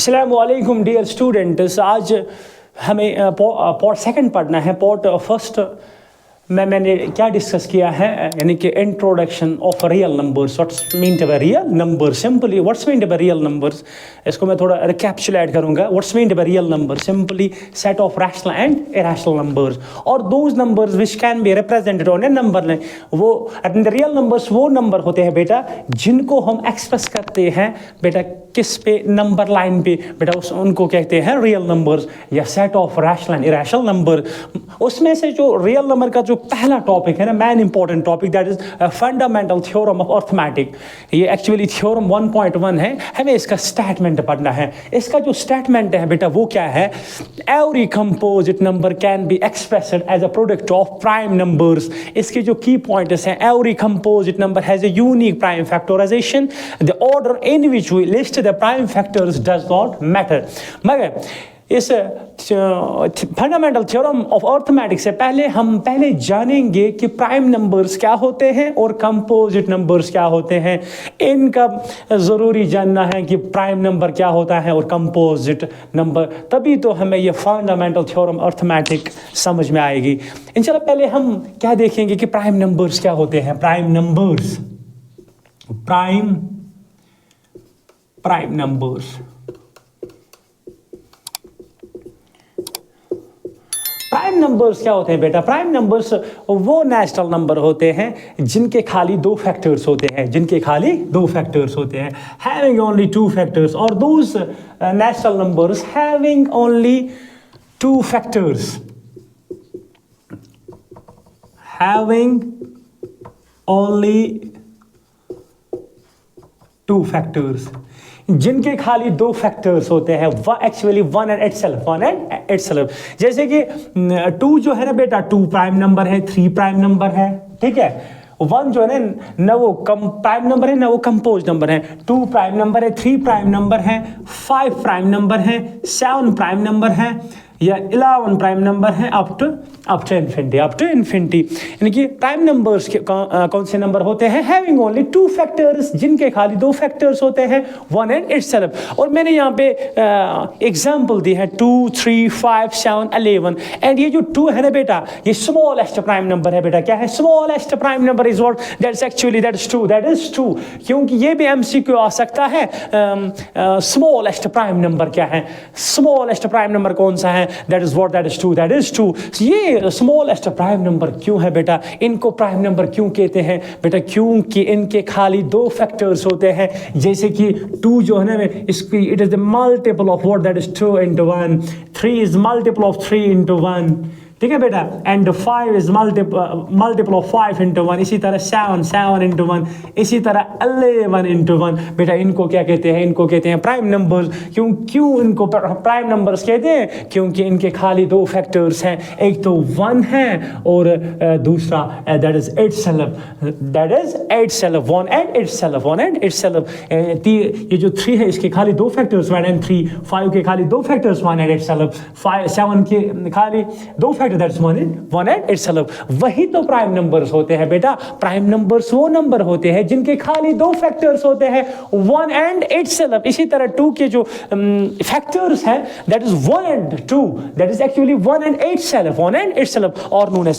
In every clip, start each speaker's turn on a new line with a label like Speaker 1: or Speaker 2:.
Speaker 1: अस्सलामु अलैकुम dear students. आज हमें पॉट सेकंड पढ़ना है। पॉट फर्स्ट में मैंने क्या डिस्कस किया है, यानी कि introduction of real numbers. What's mean by real number, simply what's mean by real numbers. इसको मैं थोड़ा रिकैप्चुलेट करूंगा। What's mean by real number, simply set of rational and irrational numbers और those numbers which can be represented on a number line. वो real numbers वो number होते हैं बेटा जिनको हम एक्सप्रेस करते हैं बेटा किस पे, नंबर लाइन पे बेटा, उनको कहते हैं रियल नंबर्स या set of rational and irrational number. उसमें से जो रियल नंबर का जो पहला टॉपिक है ना, main important topic, that is fundamental theorem of arithmetic. ये एक्चुअली थ्योरम 1.1 है, हमें इसका स्टेटमेंट पढ़ना है। इसका जो स्टेटमेंट है बेटा वो क्या है, every composite number can be expressed as a product of prime numbers. इसके जो की पॉइंट्स हैं, every composite number has a unique prime factorization, the order in which we list the prime factors does not matter. मगर इस fundamental theorem of arithmetics से पहले हम जानेंगे कि प्राइम नंबर्स क्या होते हैं और कंपोजिट नंबर्स क्या होते हैं। इनका ज़रूरी जानना है कि प्राइम नंबर क्या होता है और कंपोजिट नंबर, तभी तो हमें ये फंडामेंटल थ्योरम अर्थमेटिक समझ में आएगी। इंशाल्लाह पहले हम क्या देखेंगे कि प्राइम नंबर्स क्या होते हैं। Prime numbers, prime numbers prime numbers क्या होते हैं बेटा। प्राइम नंबर्स वो नेचुरल नंबर होते हैं जिनके खाली दो फैक्टर्स होते हैं, हैविंग ओनली टू फैक्टर्स। और those natural numbers having only two factors, जिनके खाली दो फैक्टर्स होते हैं, एक्चुअली वन एंड इटसेल्फ। जैसे कि 2 जो है ना बेटा, 2 प्राइम नंबर है, 3 प्राइम नंबर है, ठीक है। 1 जो है ना वो प्राइम नंबर है ना वो कंपोज नंबर है। 2 प्राइम नंबर है, 3 प्राइम नंबर है, 5 प्राइम नंबर है, 7 प्राइम नंबर है या 11 प्राइम नंबर है अप टू इन्फिनिटी। यानी कि प्राइम नंबर्स के कौन से नंबर होते हैं, हैविंग ओनली टू फैक्टर्स, जिनके खाली दो फैक्टर्स होते हैं, वन एंड इटसेल्फ। और मैंने यहाँ पे एग्जांपल दी है 2, 3, 5, 7, 11। एंड ये जो 2 है ना बेटा, ये स्मॉलेस्ट प्राइम नंबर है बेटा। क्या है smallest prime number? Is what that is 2। क्योंकि ये भी एमसीक्यू आ सकता है, स्मॉलेस्ट प्राइम नंबर क्या है, स्मॉलेस्ट प्राइम नंबर कौन सा है, that is 2। ये स्मॉलेस्ट प्राइम नंबर क्यों है बेटा, इनको प्राइम नंबर क्यों कहते हैं बेटा? क्योंकि इनके खाली दो फैक्टर्स होते हैं। जैसे कि 2 जो है ना, इसकी it is the multiple of what, that is 2 into 1। 3 is multiple of 3 into 1, ठीक है बेटा। And 5 is multiple of 5 into 1। इसी तरह 7 into 1, इसी तरह 11 into 1। बेटा इनको क्या कहते हैं, इनको कहते हैं प्राइम नंबर्स। क्यों इनको प्राइम नंबर्स कहते हैं? क्योंकि इनके खाली दो फैक्टर्स हैं, एक तो 1 है और दूसरा that is itself, 1 and itself। ये जो 3 है इसके खाली दो फैक्टर्स 1 and 3, 5 के खाली दो फैक्टर्स 1 and itself, 7 के खाली दो फैक्टर दैट्स 1 and itself। वही तो प्राइम नंबर्स होते हैं बेटा। प्राइम नंबर्स वो नंबर होते हैं जिनके खाली दो फैक्टर्स होते हैं, 1 and itself। इसी तरह 2 के जो फैक्टर्स हैं, that is 1 and 2, that is actually 1 and itself, और नोन एज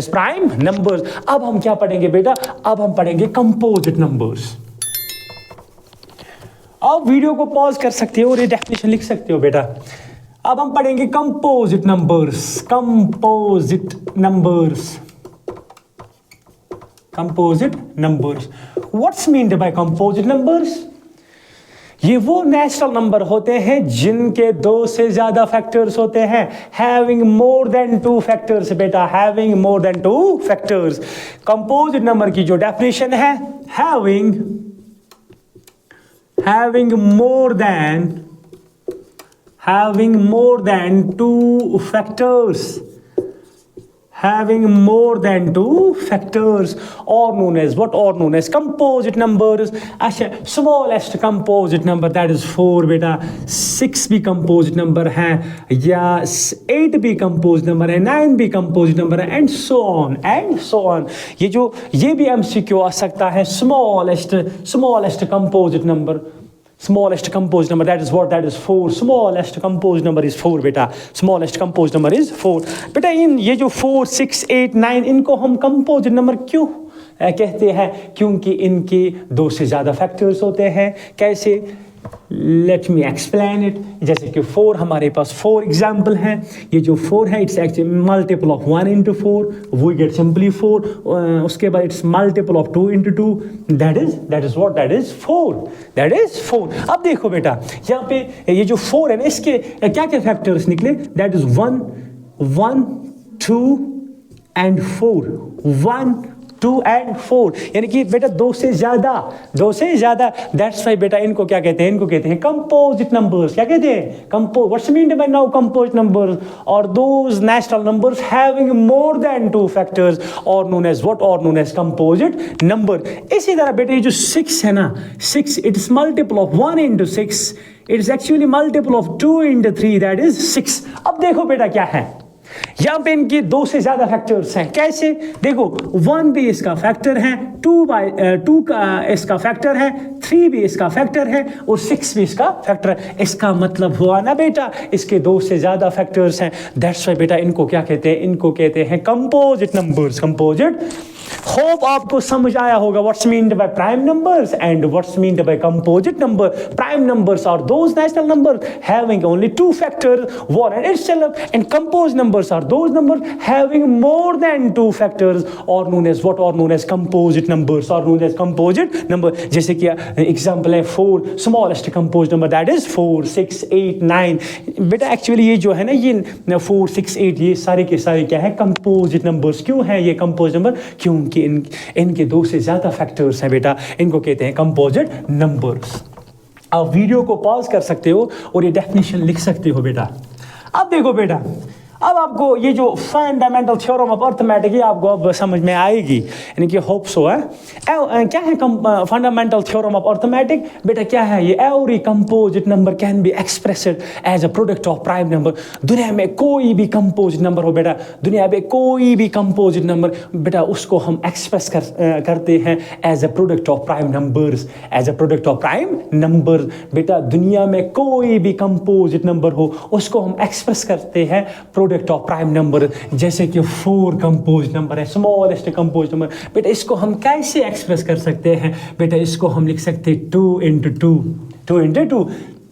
Speaker 1: प्राइम नंबर्स। अब हम क्या पढ़ेंगे बेटा? अब हम पढ़ेंगे कंपोजिट नंबर्स। अब वीडियो को पॉज कर सकते हो और ये डेफिनेशन लिख सकते हो बेटा। अब हम पढ़ेंगे composite numbers. What's meant by composite numbers? ये वो नेचुरल नंबर होते हैं जिनके 2 से ज्यादा फैक्टर्स होते हैं, हैविंग मोर देन 2 फैक्टर्स बेटा, having more than 2 factors. Composite number की जो डेफिनेशन है, having more than 2 factors, or known as composite numbers। अच्छा, smallest composite number that is 4 बेटा, 6 भी composite number है, या 8 भी composite number है, 9 भी composite number है, and so on। ये भी MCQ आ सकता है, smallest composite number smallest composed number, that is what, that is 4. Smallest composed number is 4 बेटा, smallest composed number is 4 बेटा. इन ये जो 4, 6, 8, 9 इनको हम composite number क्यों कहते हैं? क्योंकि इनके 2 से ज़्यादा फैक्टर्स होते हैं. कैसे? Let me explain it. जैसे कि 4 हमारे पास 4 एग्जाम्पल हैं. ये जो 4 है it's actually multiple of 1 into 4, we get simply 4. उसके बाद it's multiple of 2 into 2, that is what, that is 4, that is 4. अब देखो बेटा यहाँ पे ये जो 4 है ना इसके क्या क्या फैक्टर्स निकले? That is 1, 1, 2 and 4. 1, 2 and 4 यानी कि बेटा 2 से ज़्यादा. दैट्स वाई बेटा इनको क्या कहते हैं? इनको कहते हैं कंपोजिट नंबर्स. क्या कहते हैं? What's mean by now composite numbers? और those natural numbers having more than 2 factors और नोन एज व्हाट, और नोन एज कंपोजिट नंबर. इसी तरह बेटा ये जो 6 है ना, 6 it is multiple of 1 into 6, it is actually multiple of 2 into 3, that is 6. अब देखो बेटा क्या है यहाँ पे, इनके 2 से ज्यादा फैक्टर्स हैं. कैसे? देखो 1 भी इसका फैक्टर है, 2 का इसका फैक्टर है, 3 भी इसका फैक्टर है और 6 भी इसका फैक्टर है. इसका मतलब हुआ ना बेटा इसके 2 से ज्यादा फैक्टर्स हैं. दैट्स वाई बेटा इनको क्या कहते हैं? इनको कहते हैं कंपोजिट नंबर्स. कंपोजिट. होप आपको समझ आया होगा what's meant by prime numbers and what's meant by composite number. Prime numbers are those natural numbers having only 2 factors, one and itself, and composed numbers are those numbers having more than 2 factors or known as what, or known as composite numbers, or known as composite number. जैसे कि example है 4, smallest composed number that is 4, 6, 8, 9. बेटा actually ये जो है ना ये 4, 6, 8 ये सारे के सारे क्या है? Composite numbers. क्यों है ये कंपोजिट नंबर? क्योंकि इनके 2 से ज्यादा फैक्टर्स हैं बेटा. इनको कहते हैं कंपोजिट नंबर्स. आप वीडियो को पॉज कर सकते हो और ये डेफिनेशन लिख सकते हो बेटा. अब देखो बेटा, अब आपको ये जो फंडामेंटल थ्योरम ऑफ अर्थमेटिक ये आपको अब समझ में आएगी, यानी कि होप सो है. क्या है फंडामेंटल थ्योरम ऑफ अर्थमेटिक? बेटा क्या है ये? Every composite number can be expressed as a product of prime number. दुनिया में कोई भी कंपोजिट नंबर हो बेटा, दुनिया में कोई भी कंपोजिट नंबर बेटा उसको हम एक्सप्रेस करते हैं as a product of prime numbers. As a product of prime number बेटा दुनिया में कोई भी कंपोजिट नंबर हो उसको हम एक्सप्रेस करते हैं प्रोडक्ट ऑफ प्राइम नंबर. जैसे कि 4 कंपोज नंबर है, स्मॉलेस्ट कंपोज नंबर. बेटा इसको हम कैसे एक्सप्रेस कर सकते हैं? बेटा इसको हम लिख सकते हैं 2 into 2.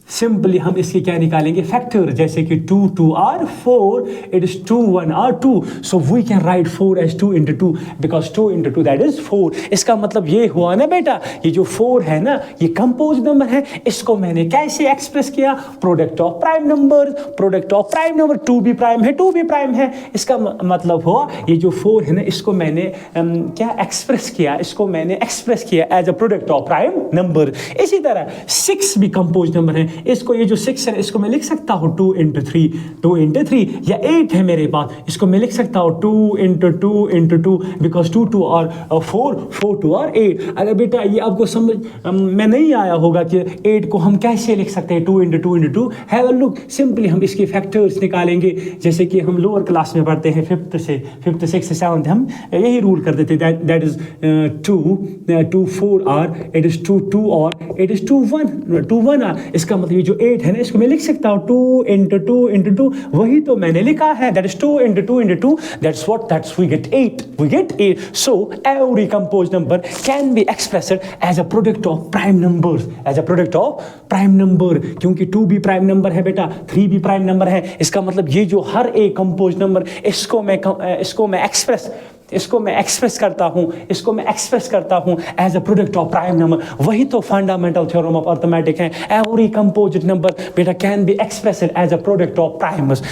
Speaker 1: सिंपली हम इसके क्या निकालेंगे? फैक्टर. जैसे कि 2, 2 are 4, it is 2, 1 are 2, so we can write 4 as 2 into 2 because 2 into 2 that is 4. इसका मतलब ये हुआ ना बेटा, ये जो 4 है ना ये कंपोज नंबर है. इसको मैंने कैसे एक्सप्रेस किया? Product of prime number. Product of prime number 2 भी प्राइम है, 2 भी प्राइम है. इसका मतलब हुआ ये जो 4 है ना इसको मैंने क्या एक्सप्रेस किया? इसको मैंने एक्सप्रेस किया as a product of prime number. इसी तरह 6 भी कंपोज नंबर है. इसको ये जो 6 है इसको मैं लिख सकता हूँ 2 into 3 या 8 है मेरे पास, इसको मैं लिख सकता हूँ 2 into 2 बिकॉज 2 2 और 4 2 और 8. अगर बेटा ये आपको समझ में नहीं आया होगा कि 8 को हम कैसे लिख सकते हैं 2 into 2 have a look. Simply हम इसके फैक्टर्स निकालेंगे. जैसे कि हम लोअर क्लास में पढ़ते हैं 5th, 6th, 7th हम यही रूल कर देते हैं. That is 2 4 are, it is 2 2 और इट इज 2 1 आर. इसका मतलब ये जो 8 है ना इसको मैं लिख सकता हूँ 2 into 2. वही तो मैंने लिखा है. That is 2 into 2. That's what, that's we get 8. So every compose number can be expressed as a product of prime numbers. As a product of prime number. क्योंकि 2 भी प्राइम नंबर है बेटा, 3 भी प्राइम नंबर है. इसका मतलब ये जो हर एक कंपोज नंबर इसको मैं एक्सप्रेस करता हूँ as a product of prime number. वही तो फंडामेंटल थ्योरम ऑफ अर्थमेटिक है. एवरी कंपोजिट नंबर बेटा can be expressed as a product of primes.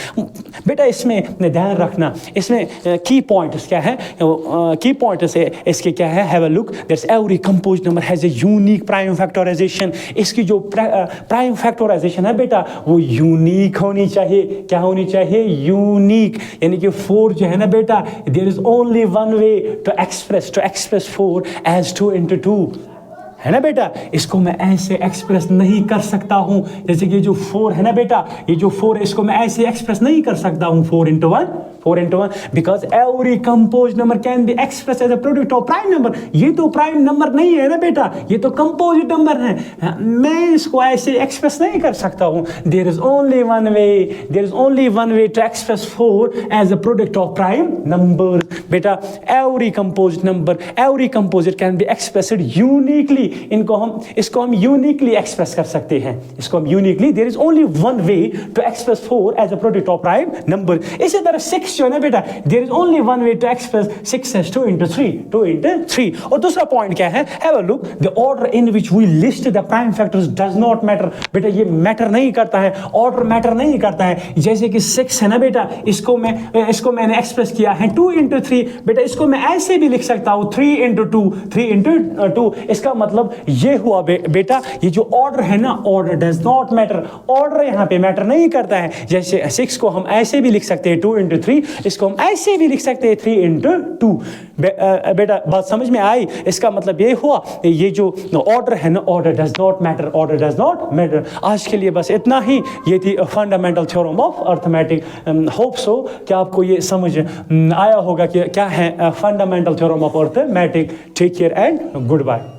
Speaker 1: बेटा इसमें ध्यान रखना, इसमें की पॉइंट्स क्या है? की पॉइंट्स इसके क्या है? Have a look. That's every composite number has a unique prime factorization. इसकी जो प्राइम फैक्टराइजेशन है बेटा वो यूनिक होनी चाहिए. क्या होनी चाहिए? यूनिक. यानी कि 4 जो है ना बेटा, there is only one way to express 4 as 2 into 2 है ना बेटा. इसको मैं ऐसे एक्सप्रेस नहीं कर सकता हूं. जैसे कि जो 4 है ना बेटा, ये जो 4 है इसको मैं ऐसे एक्सप्रेस नहीं कर सकता हूं 4 into 1. 4 into 1 because every composed number can be expressed as a product of prime number. ये तो प्राइम नंबर नहीं है ना बेटा, ये तो कंपोजिट नंबर है, मैं इसको ऐसे एक्सप्रेस नहीं कर सकता हूँ. There is only one way to express 4 as a product of prime numbers. बेटा every composite number, every composite can be expressed uniquely. इसको हम uniquely express कर सकते हैं, इसको हम uniquely. There is only one way to express 4 as a product of prime number. इसी तरह 6 जो है ना बेटा, there is only one way to express 6 as 2 into 3. और दूसरा पॉइंट क्या है, have a look, the order in which we list the prime factors does not matter. बेटा ये मैटर नहीं करता है, ऑर्डर मैटर नहीं करता है. जैसे कि 6 है ना बेटा, इसको मैंने एक्सप्रेस किया है 2 into 3. बेटा इसको मैं ऐसे भी लिख सकता हूँ 3 into 2. इसका मतलब ये हुआ बेटा, ये जो ऑर्डर है ना, order does not matter, order यहाँ पे मैटर नहीं करता है. जैसे 6 को हम ऐसे भी लिख सकते हैं 2 into 3, इसको हम ऐसे भी लिख सकते हैं 3 into 2. बेटा बात समझ में आई? इसका मतलब ये हुआ, ये जो ऑर्डर है ना, ऑर्डर डज नॉट मैटर. आज के लिए बस इतना ही. ये थी fundamental theorem of arithmetic. Hope so कि आपको ये समझ आया होगा कि क्या है fundamental theorem of arithmetic. Take care and good bye.